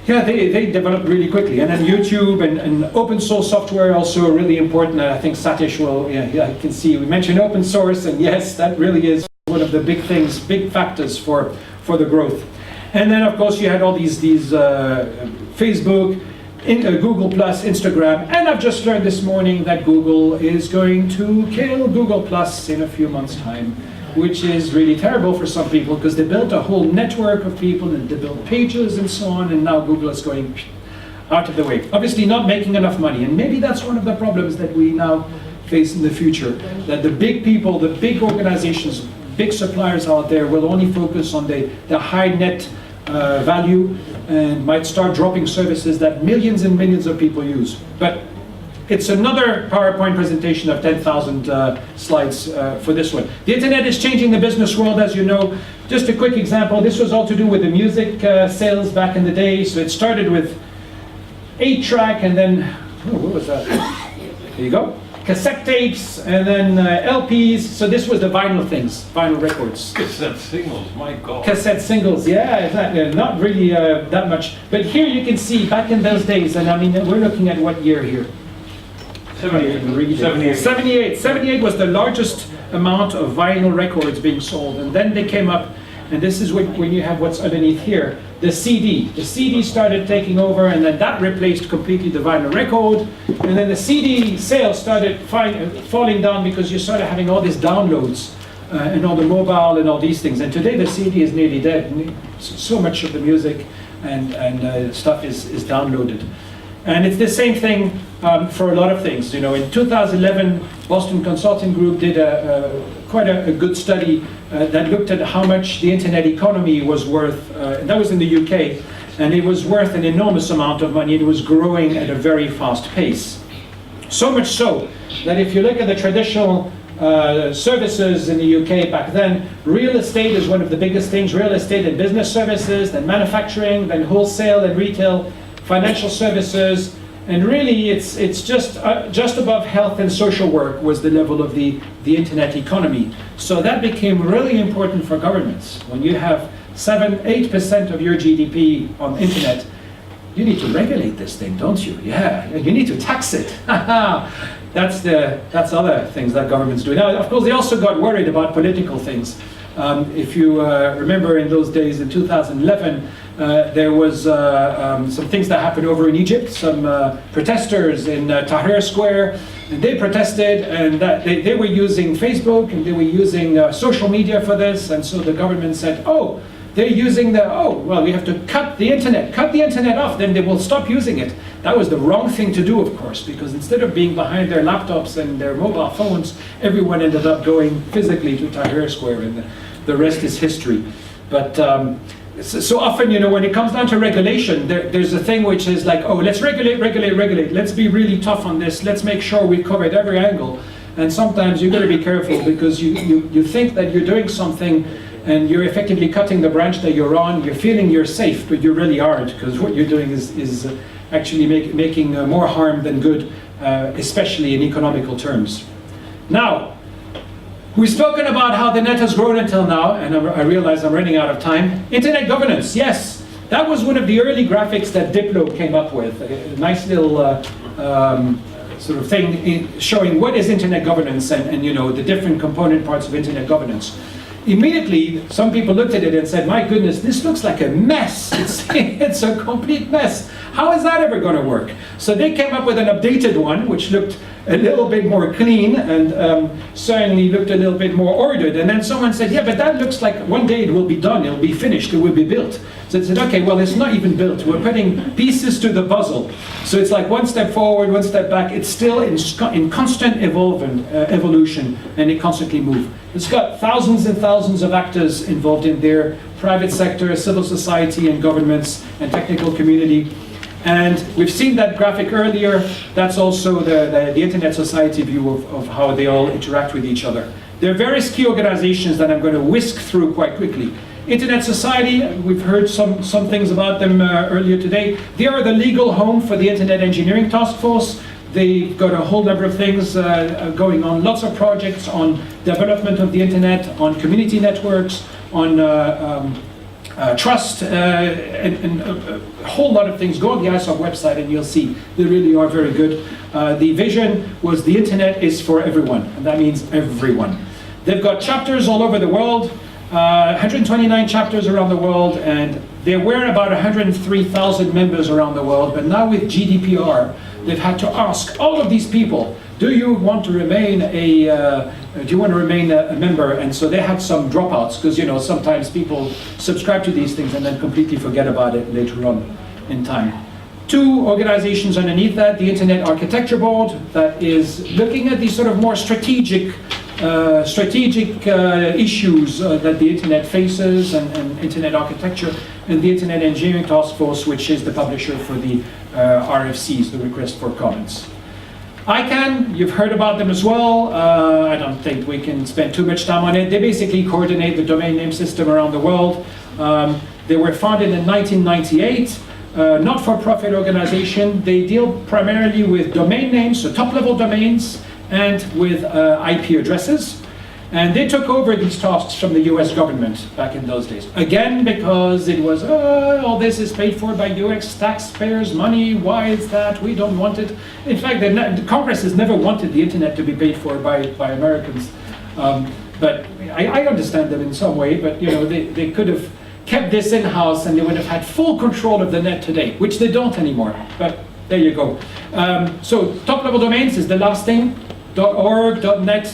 developed really quickly. And then YouTube and open source software also really important. And I think Satish will, I can see we mentioned open source, and yes, that really is one of the big things, big factors for the growth. And then of course you had all these Facebook, Google Plus, Instagram, and I've just learned this morning that Google is going to kill Google Plus in a few months' time, which is really terrible for some people, because they built a whole network of people and they built pages and so on, and now Google is going out of the way. Obviously not making enough money, and maybe that's one of the problems that we now face in the future, that the big people, the big organizations, big suppliers out there will only focus on the high net value, and might start dropping services that millions and millions of people use. But it's another PowerPoint presentation of 10,000 slides for this one. The internet is changing the business world, as you know. Just a quick example, this was all to do with the music sales back in the day. So it started with 8-track, and then, what was that? There you go. Cassette tapes, and then LPs. So this was the vinyl things, vinyl records. Cassette singles, my God. Cassette singles, yeah, exactly. Not really that much. But here you can see, back in those days, and I mean, we're looking at what year here? 78. 78 was the largest amount of vinyl records being sold. And then they came up, and this is when you have what's underneath here, the CD. The CD started taking over, and then that replaced completely the vinyl record. And then the CD sales started falling down, because you started having all these downloads and all the mobile and all these things. And today the CD is nearly dead. So much of the music and stuff is downloaded. And it's the same thing for a lot of things. You know, in 2011, Boston Consulting Group did quite a good study that looked at how much the internet economy was worth. That was in the UK, and it was worth an enormous amount of money. It was growing at a very fast pace. So much so that if you look at the traditional services in the UK back then, real estate is one of the biggest things. Real estate and business services, then manufacturing, then wholesale and retail, financial services, and really it's just above health and social work was the level of the internet economy. So that became really important for governments. When you have 7-8% of your GDP on internet, you need to regulate this thing, don't you? Yeah, you need to tax it. That's other things that governments do. Now, of course, they also got worried about political things. If you remember in those days, in 2011, there was some things that happened over in Egypt, some protesters in Tahrir Square, and they protested, and they were using Facebook, and they were using social media for this, and so the government said, oh, they're using well, we have to cut the internet off, then they will stop using it. That was the wrong thing to do, of course, because instead of being behind their laptops and their mobile phones, everyone ended up going physically to Tahrir Square, and the rest is history. But so often, you know, when it comes down to regulation, there's a thing which is like, oh, let's regulate. Let's be really tough on this. Let's make sure we've covered every angle. And sometimes you've got to be careful, because you think that you're doing something, and you're effectively cutting the branch that you're on. You're feeling you're safe, but you really aren't, because what you're doing is actually making more harm than good especially in economical terms. Now, we've spoken about how the net has grown until now, and I realize I'm running out of time. Internet governance, yes, that was one of the early graphics that Diplo came up with. A nice little sort of thing showing what is internet governance and you know, the different component parts of internet governance. Immediately, some people looked at it and said, my goodness, this looks like a mess. It's a complete mess. How is that ever going to work? So they came up with an updated one, which looked a little bit more clean and certainly looked a little bit more ordered. And then someone said, yeah, but that looks like one day it will be done, it'll be finished, it will be built. So they said, okay, well, it's not even built. We're putting pieces to the puzzle. So it's like one step forward, one step back. It's still in constant evolution, and it constantly moves. It's got thousands and thousands of actors involved in there, private sector, civil society, and governments, and technical community. And we've seen that graphic earlier. That's also the Internet Society view of how they all interact with each other. There are various key organizations that I'm going to whisk through quite quickly. Internet Society, we've heard some things about them earlier today. They are the legal home for the Internet Engineering Task Force. They've got a whole number of things going on, lots of projects on development of the Internet, on community networks, on trust, and a whole lot of things. Go on the ISOC website and you'll see they really are very good. The vision was the Internet is for everyone, and that means everyone. They've got chapters all over the world, 129 chapters around the world, and there were about 103,000 members around the world, but now with GDPR, they've had to ask all of these people, do you want to remain a member? And so they had some dropouts, because you know sometimes people subscribe to these things and then completely forget about it later on in time. Two organizations underneath that, the Internet Architecture Board, that is looking at these sort of more strategic issues that the Internet faces and Internet architecture, and the Internet Engineering Task Force, which is the publisher for the RFCs, the request for comments. ICANN, you've heard about them as well. I don't think we can spend too much time on it. They basically coordinate the domain name system around the world. They were founded in 1998. Not-for-profit organization. They deal primarily with domain names, so top-level domains, and with IP addresses. And they took over these tasks from the US government back in those days. Again, because it was, all this is paid for by US taxpayers' money, why is that? We don't want it. In fact, the Congress has never wanted the Internet to be paid for by Americans. But I understand them in some way, but you know, they could have kept this in-house and they would have had full control of the net today, which they don't anymore, but there you go. So top-level domains is the last thing, .org, .net,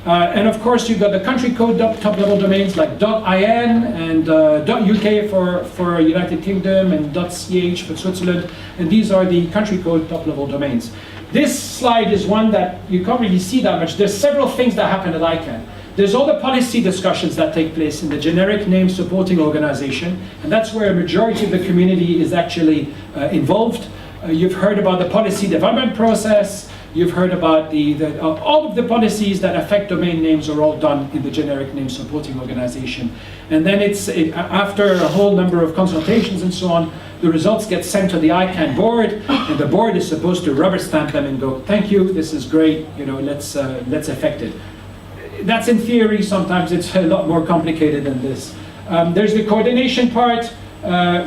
and of course you've got the country code top-level domains like .in and .uk for United Kingdom and .ch for Switzerland, and these are the country code top-level domains. This slide is one that you can't really see that much. There's several things that happen at ICANN. There's all the policy discussions that take place in the generic name supporting organization, and that's where a majority of the community is actually involved. You've heard about the policy development process. You've heard about all of the policies that affect domain names are all done in the generic name supporting organization. And then after a whole number of consultations and so on, the results get sent to the ICANN board, and the board is supposed to rubber stamp them and go, thank you, this is great, you know, let's effect it. That's in theory. Sometimes it's a lot more complicated than this. There's the coordination part,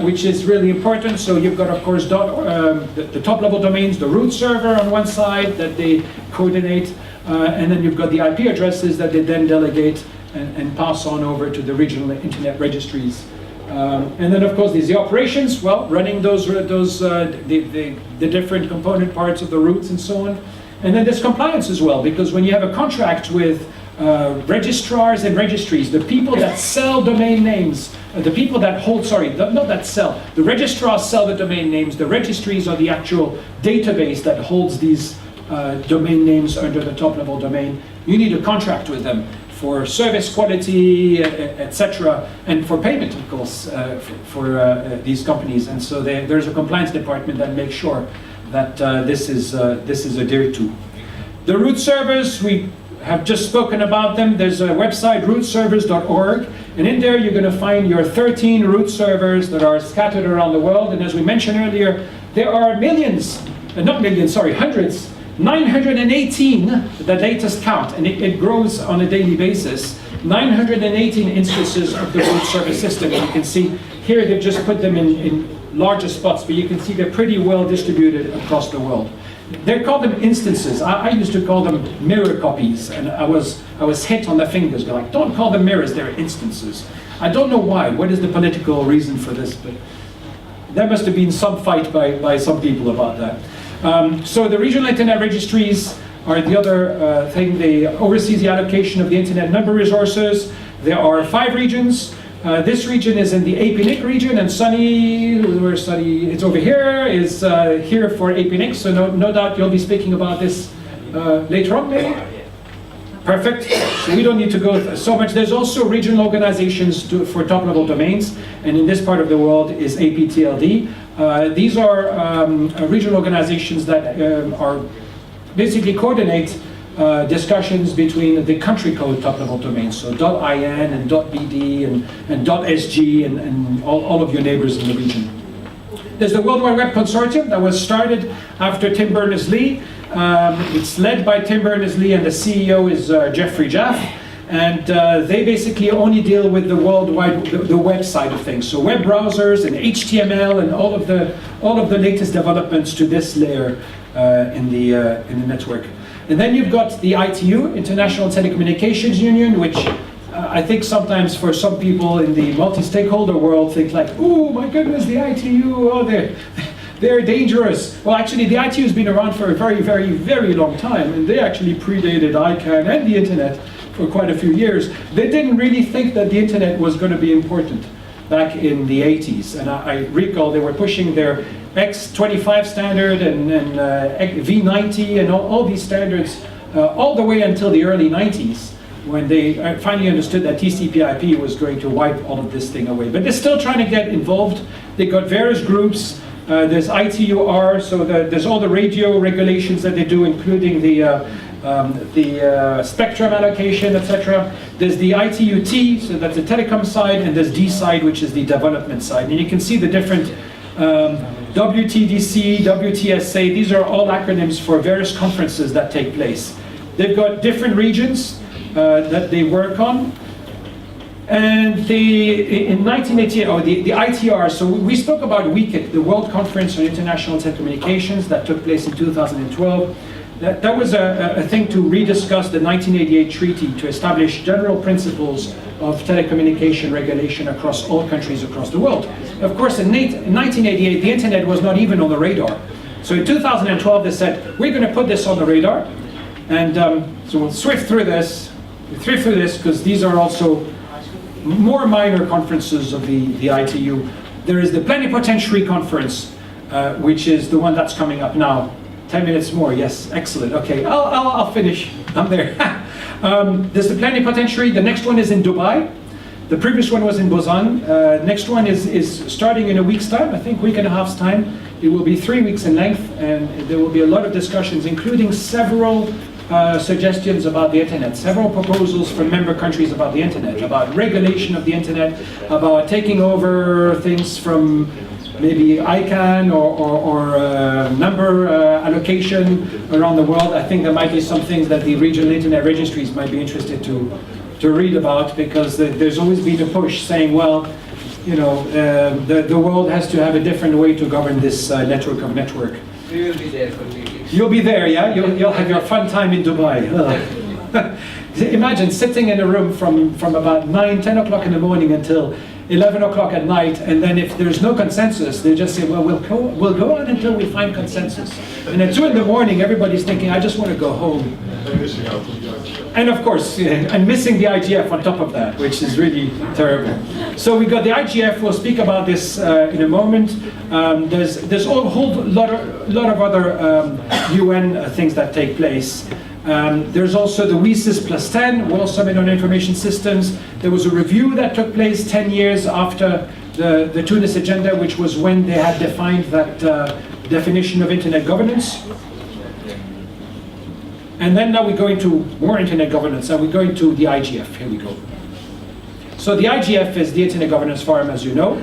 which is really important. So you've got, of course, the top-level domains, the root server on one side that they coordinate, and then you've got the IP addresses that they then delegate and pass on over to the regional internet registries. And then, of course, there's the operations, well, running the different component parts of the routes and so on. And then there's compliance as well, because when you have a contract with registrars and registries, the people that sell domain names, the people that hold, not that sell, the registrars sell the domain names, the registries are the actual database that holds these domain names under the top-level domain. You need a contract with them for service quality, etc., and for payment, of course, for these companies. And so there's a compliance department that makes sure that this is adhered to. The root servers, we have just spoken about them. There's a website, rootservers.org, and in there you're going to find your 13 root servers that are scattered around the world. And as we mentioned earlier, there are hundreds 918, the latest count, and it grows on a daily basis, 918 instances of the root service system. And you can see here they've just put them in larger spots, but you can see they're pretty well distributed across the world. They call them instances. I used to call them mirror copies, and I was hit on the fingers, like, don't call them mirrors, they're instances. I don't know why. What is the political reason for this? But there must have been some fight by some people about that. So the regional internet registries are the other thing. They oversee the allocation of the internet number resources. There are 5 regions. This region is in the APNIC region, and Sunny, where's Sunny? It's over here, is here for APNIC, so no doubt you'll be speaking about this later on, maybe? Perfect. So we don't need to go so much. There's also regional organizations for top-level domains, and in this part of the world is APTLD. These are regional organizations that are basically coordinate discussions between the country code top-level domains, so .in and .bd and .sg and all of your neighbors in the region. There's the World Wide Web Consortium that was started after Tim Berners-Lee. It's led by Tim Berners-Lee, and the CEO is Jeffrey Jaff. And they basically only deal with the worldwide, the web side of things. So web browsers and HTML and all of the latest developments to this layer in the network. And then you've got the ITU, International Telecommunications Union, which I think sometimes for some people in the multi-stakeholder world think like, oh my goodness, the ITU, oh, they're dangerous. Well, actually, the ITU has been around for a very, very, very long time, and they actually predated ICANN and the internet for quite a few years. They didn't really think that the internet was going to be important back in the 80s. And I recall they were pushing their X25 standard and V90 and all these standards all the way until the early 90s, when they finally understood that TCP/IP was going to wipe all of this thing away. But they're still trying to get involved. They got various groups. There's ITUR, so there's all the radio regulations that they do, including the spectrum allocation, etc. There's the ITUT, so that's the telecom side, and there's D side, which is the development side. And you can see the different WTDC, WTSA, these are all acronyms for various conferences that take place. They've got different regions that they work on. And in 1988, the ITR, so we spoke about WCIT, the World Conference on International Telecommunications, that took place in 2012. That was a thing to rediscuss the 1988 treaty to establish general principles of telecommunication regulation across all countries across the world. Of course, in 1988, the internet was not even on the radar. So in 2012, they said, we're going to put this on the radar. And so we'll swift through this because these are also more minor conferences of the ITU. There is the Plenipotentiary Conference, which is the one that's coming up now. 10 minutes more, yes, excellent. Okay, I'll finish. I'm there. There's the Plenipotentiary. The next one is in Dubai. The previous one was in Busan. Next one is starting in a week's time, I think week and a half's time. It will be 3 weeks in length, and there will be a lot of discussions, including several suggestions about the internet, several proposals from member countries about the internet, about regulation of the internet, about taking over things from maybe ICANN or number allocation around the world. I think there might be some things that the regional internet registries might be interested to read about, because there's always been a push saying, well, you know, the world has to have a different way to govern this network of network. We will be there for 3 weeks. You'll be there, yeah? You'll have your fun time in Dubai. Imagine sitting in a room from about 9, 10 o'clock in the morning until 11 o'clock at night, and then if there's no consensus, they just say, well, we'll go on until we find consensus. And at 2 in the morning, everybody's thinking, I just want to go home. And of course, and missing the IGF on top of that, which is really terrible. So we got the IGF, we'll speak about this in a moment. There's a whole lot of other UN things that take place. There's also the WSIS plus 10, World Summit on Information Systems. There was a review that took place 10 years after the Tunis Agenda, which was when they had defined that definition of internet governance. And then now we go into more internet governance, and we go into the IGF. Here we go. So the IGF is the Internet Governance Forum, as you know.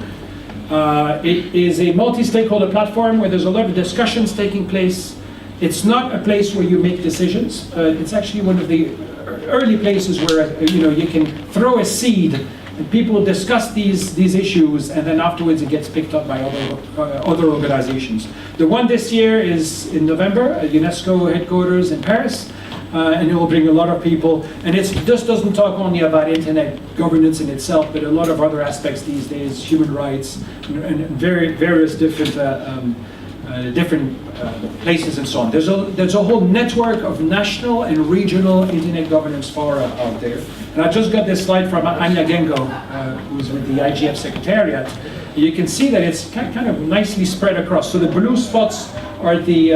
It is a multi-stakeholder platform where there's a lot of discussions taking place. It's not a place where you make decisions. It's actually one of the early places where you can throw a seed and people discuss these issues, and then afterwards it gets picked up by other organizations. The one this year is in November at UNESCO headquarters in Paris, and it will bring a lot of people. And it just doesn't talk only about internet governance in itself, but a lot of other aspects these days, human rights, and various different places and so on. There's a whole network of national and regional internet governance fora out there. And I just got this slide from Anya Gengo, who's with the IGF Secretariat. You can see that it's kind of nicely spread across. So the blue spots are the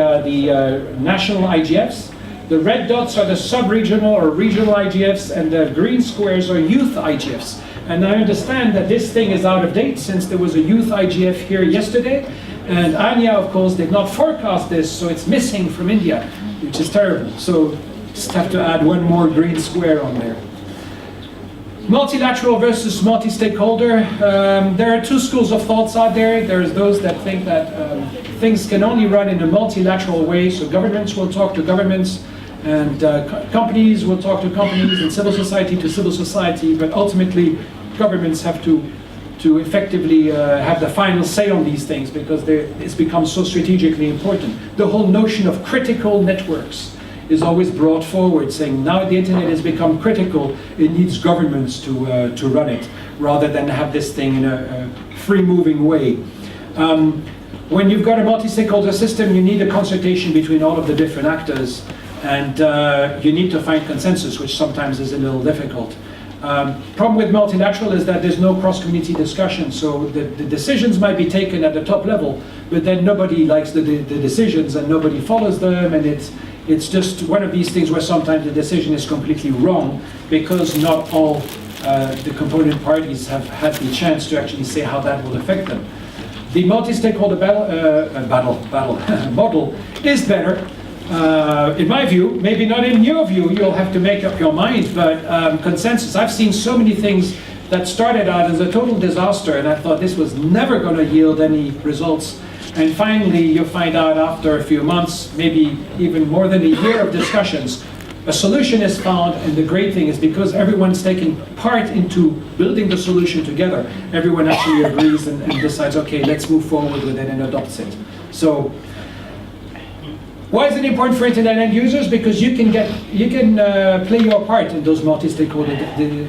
national IGFs. The red dots are the sub-regional or regional IGFs, and the green squares are youth IGFs. And I understand that this thing is out of date since there was a youth IGF here yesterday. And Anya, of course, did not forecast this, so it's missing from India, which is terrible. So just have to add one more green square on there. Multilateral versus multi-stakeholder. There are two schools of thoughts out there. There's those that think that things can only run in a multilateral way, so governments will talk to governments, and companies will talk to companies, and civil society to civil society, but ultimately governments have to effectively have the final say on these things because it's become so strategically important. The whole notion of critical networks is always brought forward, saying now the internet has become critical, it needs governments to run it, rather than have this thing in a free-moving way. When you've got a multi-stakeholder system, you need a consultation between all of the different actors, and you need to find consensus, which sometimes is a little difficult. Problem with multilateral is that there's no cross-community discussion, so the decisions might be taken at the top level, but then nobody likes the decisions and nobody follows them, and it's just one of these things where sometimes the decision is completely wrong because not all the component parties have had the chance to actually say how that will affect them. The multi-stakeholder model is better. In my view, maybe not in your view, you'll have to make up your mind, but consensus. I've seen so many things that started out as a total disaster, and I thought this was never going to yield any results. And finally, you find out after a few months, maybe even more than a year of discussions, a solution is found, and the great thing is because everyone's taking part into building the solution together, everyone actually agrees and decides, okay, let's move forward with it and adopts it. So, why is it important for internet end users? Because you can play your part in those multi-stakeholder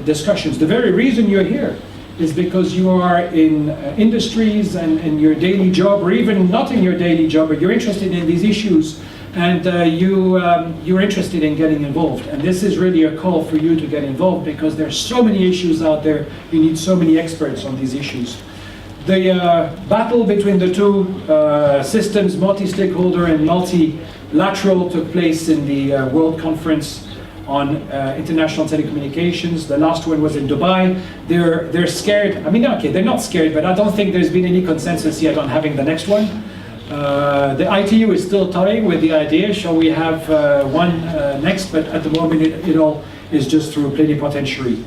discussions. The very reason you're here is because you are in industries and in your daily job, or even not in your daily job, but you're interested in these issues, and you're interested in getting involved. And this is really a call for you to get involved because there's so many issues out there. You need so many experts on these issues. The battle between the two systems, multi-stakeholder and multilateral, took place in the World Conference on International Telecommunications. The last one was in Dubai. They're scared. I mean, okay, they're not scared, but I don't think there's been any consensus yet on having the next one. The ITU is still toying with the idea, shall we have one next, but at the moment it all is just through plenipotentiary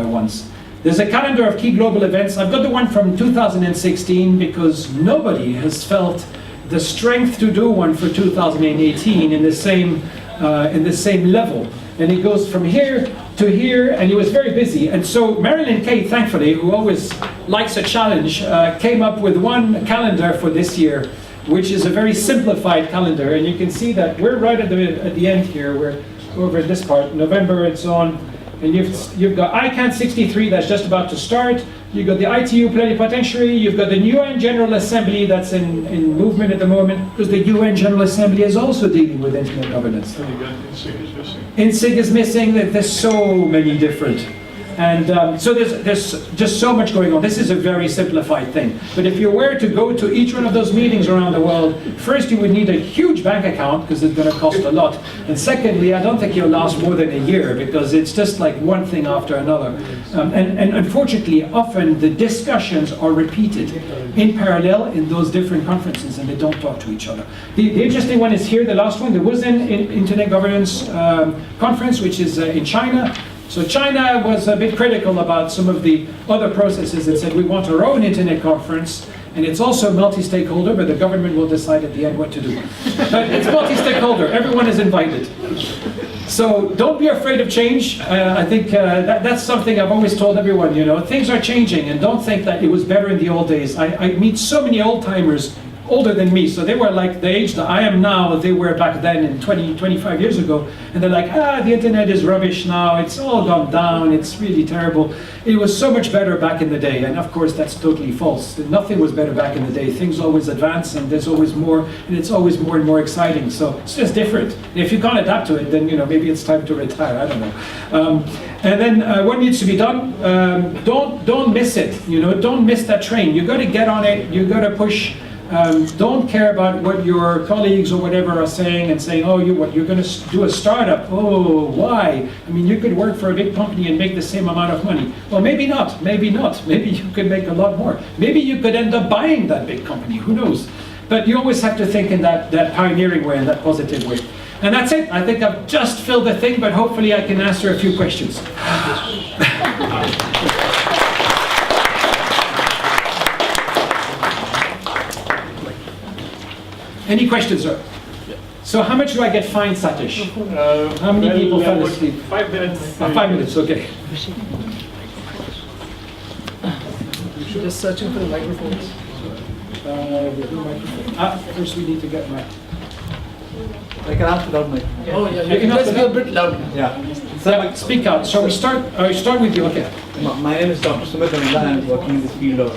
ones. There's a calendar of key global events. I've got the one from 2016 because nobody has felt the strength to do one for 2018 in the same level. And it goes from here to here, and he was very busy. And so Marilyn Kay, thankfully, who always likes a challenge, came up with one calendar for this year, which is a very simplified calendar. And you can see that we're right at the end here. We're over at this part, November and so on. And you've got ICANN 63 that's just about to start. You've got the ITU plenipotentiary. You've got the UN General Assembly that's in movement at the moment, because the UN General Assembly is also dealing with internet governance. inSIG is missing. There's so many different. And so there's just so much going on. This is a very simplified thing. But if you were to go to each one of those meetings around the world, first you would need a huge bank account because it's going to cost a lot. And secondly, I don't think you'll last more than a year because it's just like one thing after another. And unfortunately, often the discussions are repeated in parallel in those different conferences and they don't talk to each other. The interesting one is here, the last one. There was an Internet Governance Conference, which is in China. So China was a bit critical about some of the other processes and said we want our own internet conference, And it's also multi-stakeholder, but the government will decide at the end what to do. But it's multi-stakeholder, everyone is invited. So don't be afraid of change. I think that's something I've always told everyone, you know, things are changing, and don't think that it was better in the old days. I meet so many old-timers, older than me, so they were like the age that I am now, they were back then in 25 years ago, and they're like, the internet is rubbish now, it's all gone down, it's really terrible. It was so much better back in the day, and of course that's totally false. Nothing was better back in the day. Things always advance, and there's always more, and it's always more and more exciting, so it's just different. And if you can't adapt to it, then, you know, maybe it's time to retire, I don't know. And then what needs to be done? Don't miss it, you know, don't miss that train. You got to get on it, you got to push. Don't care about what your colleagues or whatever are saying and saying, oh, you're going to do a startup. Oh, why? I mean, you could work for a big company and make the same amount of money. Well, maybe not, maybe not. Maybe you could make a lot more. Maybe you could end up buying that big company, who knows? But you always have to think in that pioneering way, in that positive way. And that's it. I think I've just filled the thing, but hopefully I can answer a few questions. Any questions, sir? Yeah. So how much do I get fined, Satish? How many people fell asleep? 5 minutes. 5 minutes, okay. Just searching for the microphones. First we need to get my... I can ask without mic. Oh yeah, You you can can just ask be a bit loud. Yeah. Speak out. Shall we start? Start with you, okay. My name is Dr. Sumit Amila. I'm working in this field of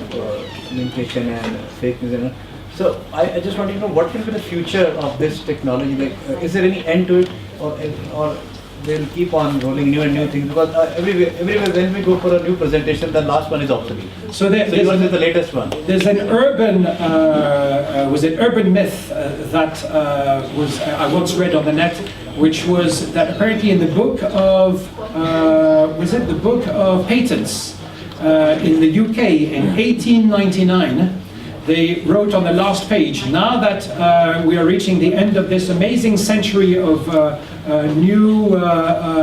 communication and fake news. So I just want to know what will be the future of this technology. Like, is there any end to it, or they'll keep on rolling new and new things? Because everywhere when we go for a new presentation, the last one is obsolete. So there's yours is the latest one. There's an urban, urban myth that I once read on the net, which was that apparently in the book of, the book of patents in the UK in 1899, they wrote on the last page, now that we are reaching the end of this amazing century of new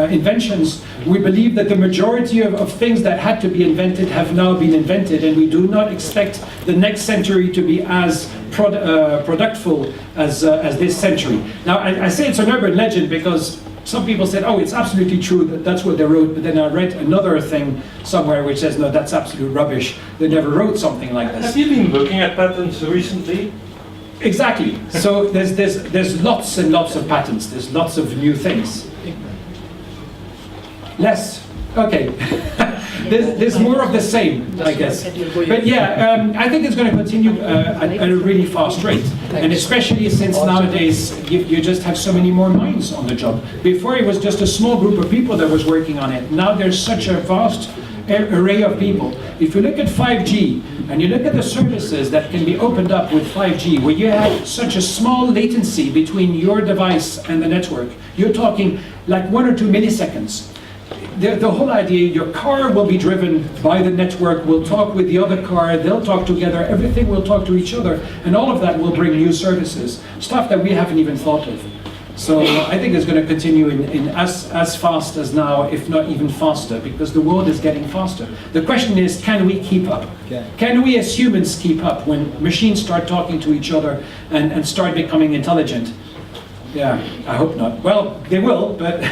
inventions, we believe that the majority of things that had to be invented have now been invented, and we do not expect the next century to be as productful as this century. Now, I say it's an urban legend because some people said, oh, it's absolutely true that that's what they wrote, but then I read another thing somewhere which says, no, that's absolute rubbish. They never wrote something like this. Have you been looking at patents recently? Exactly. So there's lots and lots of patents. There's lots of new things. Less. Okay. there's more of the same, I guess. But yeah, I think it's going to continue at a really fast rate. And especially since nowadays you just have so many more minds on the job. Before it was just a small group of people that was working on it. Now there's such a vast array of people. If you look at 5G and you look at the services that can be opened up with 5G, where you have such a small latency between your device and the network, you're talking like 1 or 2 milliseconds. The whole idea, your car will be driven by the network, will talk with the other car, they'll talk together, everything will talk to each other, and all of that will bring new services, stuff that we haven't even thought of. So I think it's going to continue in as fast as now, if not even faster, because the world is getting faster. The question is, can we keep up? Can we as humans keep up when machines start talking to each other and start becoming intelligent? Yeah, I hope not. Well, they will, but...